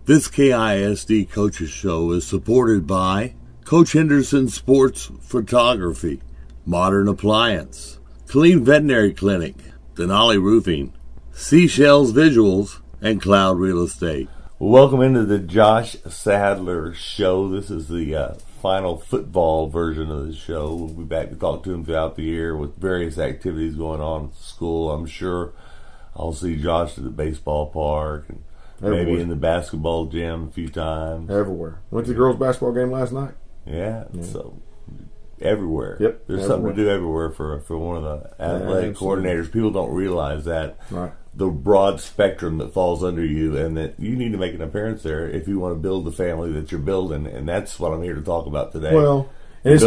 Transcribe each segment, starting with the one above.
This KISD Coaches Show is supported by Coach Henderson Sports Photography, Modern Appliance, Clean Veterinary Clinic, Denali Roofing, Seashells Visuals, and Cloud Real Estate. Welcome into the Josh Sadler Show. This is the final football version of the show. We'll be back to talk to him throughout the year with various activities going on at school. I'm sure I'll see Josh at the baseball park and maybe in the basketball gym a few times. Everywhere. Went to the girls' basketball game last night. Yeah. So everywhere. Yep. There's something to do everywhere for one of the athletic coordinators. People don't realize that. Right. The broad spectrum that falls under you, and that you need to make an appearance there if you want to build the family that you're building, and that's what I'm here to talk about today. Well, and it's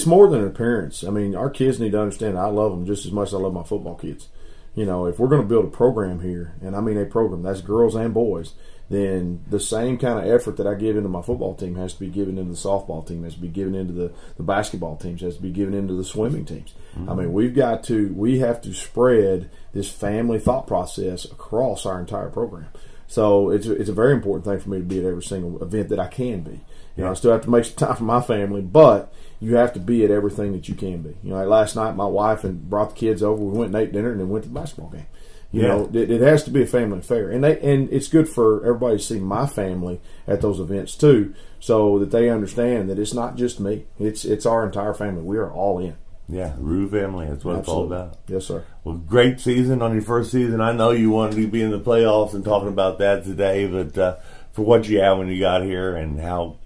more than an appearance. I mean, our kids need to understand I love them just as much as I love my football kids. You know, if we're going to build a program here, and I mean a program, that's girls and boys, then the same kind of effort that I give into my football team has to be given into the softball team, has to be given into the basketball teams, has to be given into the swimming teams. Mm-hmm. I mean, we have to spread this family thought process across our entire program. So it's a very important thing for me to be at every single event that I can be. You know, I still have to make some time for my family, but you have to be at everything that you can be. You know, like last night, my wife and brought the kids over. We went and ate dinner, and then went to the basketball game. You know, it has to be a family affair, and it's good for everybody to see my family at those events too, so that they understand that it's not just me; it's our entire family. We are all in. Yeah, Rue family. That's what Absolutely. It's all about. Yes, sir. Well, great season on your first season. I know you wanted to be in the playoffs and talking about that today, but for what you had when you got here and how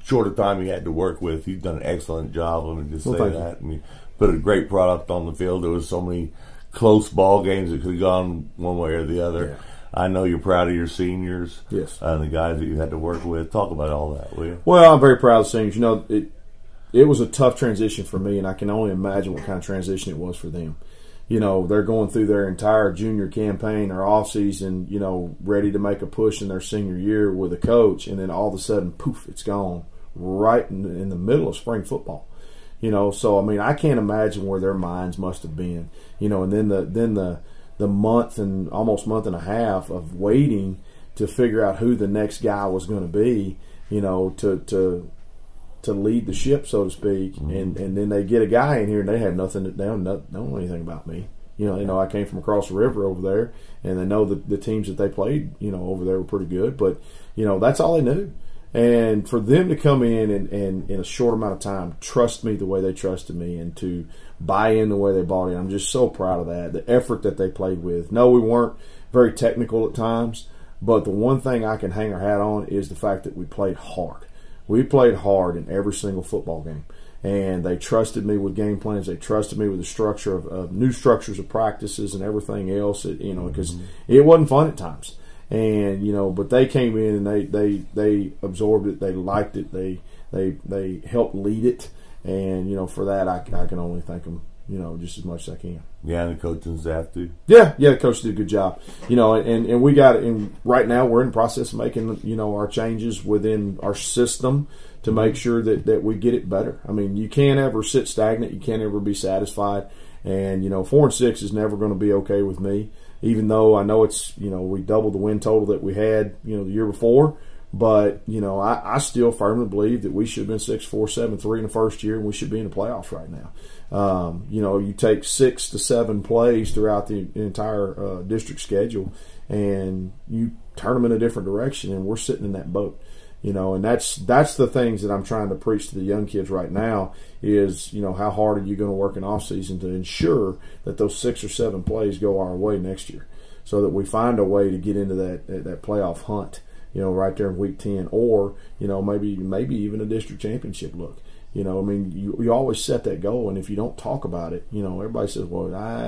short a time you had to work with, you've done an excellent job. Let me just say that. I mean, put a great product on the field. There was so many close ball games that could have gone one way or the other. Yeah. I know you're proud of your seniors. Yes. The guys that you had to work with. Talk about all that, will you? Well, I'm very proud of the seniors. You know, it was a tough transition for me, and I can only imagine what kind of transition it was for them. You know, they're going through their entire junior campaign or off season, you know, ready to make a push in their senior year with a coach, and then all of a sudden, poof, it's gone right in the middle of spring football. You know, so I mean, I can't imagine where their minds must have been. You know, and then the month and almost month and a half of waiting to figure out who the next guy was going to be. You know, to lead the ship, so to speak, and then they get a guy in here and they have nothing. They don't know anything about me. You know, I came from across the river over there, and they know the teams that they played, you know, over there were pretty good. But you know, that's all they knew. And for them to come in and in a short amount of time trust me the way they trusted me and to buy in the way they bought in, I'm just so proud of that. The effort that they played with. No, we weren't very technical at times, but the one thing I can hang our hat on is the fact that we played hard. We played hard in every single football game. And they trusted me with game plans. They trusted me with the structure of new structures of practices and everything else, you know, because it wasn't fun at times. And you know, but they came in and they absorbed it. They liked it. They helped lead it. And you know, for that I can only thank them, you know, just as much as I can. Yeah, and the coaching staff too. Yeah, the coach did a good job. You know, and we got it. And right now we're in the process of making, you know, our changes within our system to make sure that we get it better. I mean, you can't ever sit stagnant. You can't ever be satisfied. And you know, 4-6 is never going to be okay with me. Even though I know it's, you know, we doubled the win total that we had, you know, the year before. But, you know, I still firmly believe that we should have been 6-4-7-3 in the first year, and we should be in the playoffs right now. You know, you take 6 to 7 plays throughout the entire district schedule, and you turn them in a different direction, and we're sitting in that boat. You know, and that's the things that I'm trying to preach to the young kids right now is, you know, how hard are you going to work in off season to ensure that those 6 or 7 plays go our way next year, so that we find a way to get into that playoff hunt, you know, right there in week 10, or you know, maybe even a district championship look. You know, I mean, you always set that goal, and if you don't talk about it, you know, everybody says, well,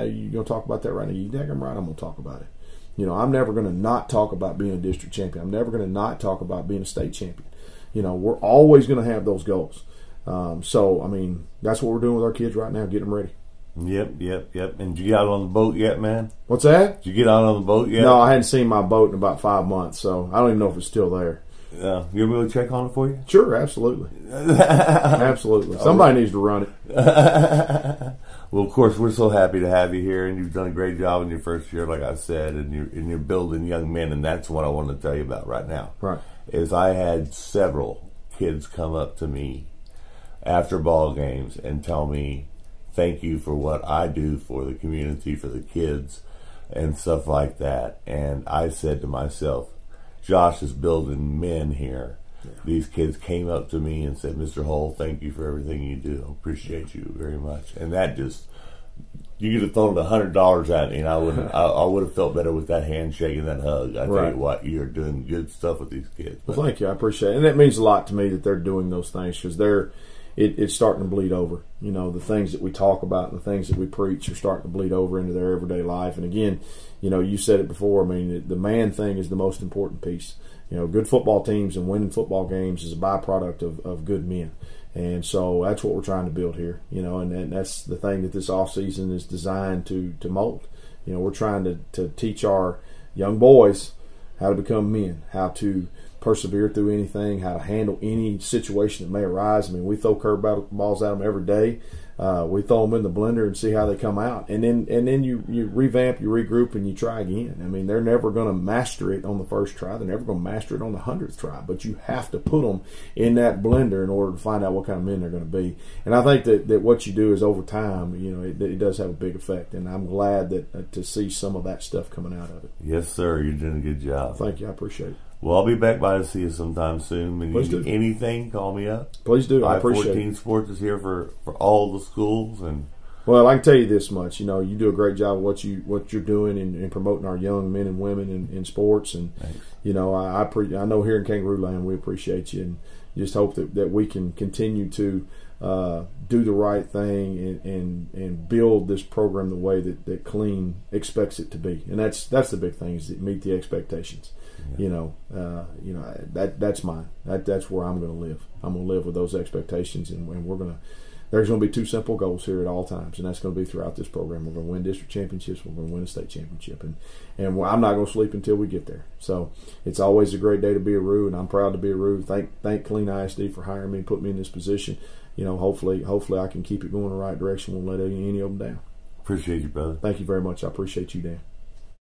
you going to talk about that right now? You daggum right, I'm going to talk about it. You know, I'm never going to not talk about being a district champion. I'm never going to not talk about being a state champion. You know, we're always going to have those goals. So, I mean, that's what we're doing with our kids right now, getting them ready. Yep. And did you get out on the boat yet, man? What's that? Did you get out on the boat yet? No, I hadn't seen my boat in about 5 months, so I don't even know if it's still there. You want me to check on it for you? Sure, absolutely. Absolutely. Somebody needs to run it. Well, of course, we're so happy to have you here, and you've done a great job in your first year, like I said, and you're building young men, and that's what I want to tell you about right now. Right. Is I had several kids come up to me after ball games and tell me, thank you for what I do for the community, for the kids, and stuff like that. And I said to myself, Josh is building men here. Yeah. These kids came up to me and said, Mr. Hull, thank you for everything you do. I appreciate you very much. And that just, you could have thrown $100 at me, and I would have felt better with that handshake and that hug. I tell you what, you're doing good stuff with these kids. Well, thank you. I appreciate it. And that means a lot to me that they're doing those things, because it's starting to bleed over. You know, the things that we talk about and the things that we preach are starting to bleed over into their everyday life. And again, you know, you said it before. I mean, the man thing is the most important piece. You know, good football teams and winning football games is a byproduct of good men. And so that's what we're trying to build here. You know, and that's the thing that this offseason is designed to mold. You know, we're trying to teach our young boys how to become men, how to persevere through anything, how to handle any situation that may arise. I mean, we throw curveballs at them every day. We throw them in the blender and see how they come out, and then you revamp, you regroup, and you try again. I mean, they're never going to master it on the first try. They're never going to master it on the 100th try. But you have to put them in that blender in order to find out what kind of men they're going to be. And I think that what you do is over time, you know, it does have a big effect. And I'm glad that to see some of that stuff coming out of it. Yes, sir. You're doing a good job. Thank you. I appreciate it. Well, I'll be back by to see you sometime soon. When Please you do. Need anything, call me up. Please do. I appreciate it. I-14 Sports is here for all the schools. And well, I can tell you this much. You know, you do a great job of what you're doing in promoting our young men and women in sports. And thanks. You know, I know here in Kangaroo Land we appreciate you, and just hope that we can continue to do the right thing and build this program the way that Clean expects it to be. And that's the big thing, is to meet the expectations. Yeah. That's mine. That's where I'm going to live. I'm going to live with those expectations, and there's going to be two simple goals here at all times, and that's going to be throughout this program. We're going to win district championships. We're going to win a state championship, and I'm not going to sleep until we get there. So it's always a great day to be a Roo, and I'm proud to be a Roo. Thank Clean ISD for hiring me and putting me in this position. You know, hopefully I can keep it going in the right direction. Won't let any of them down. Appreciate you, brother. Thank you very much. I appreciate you, Dan.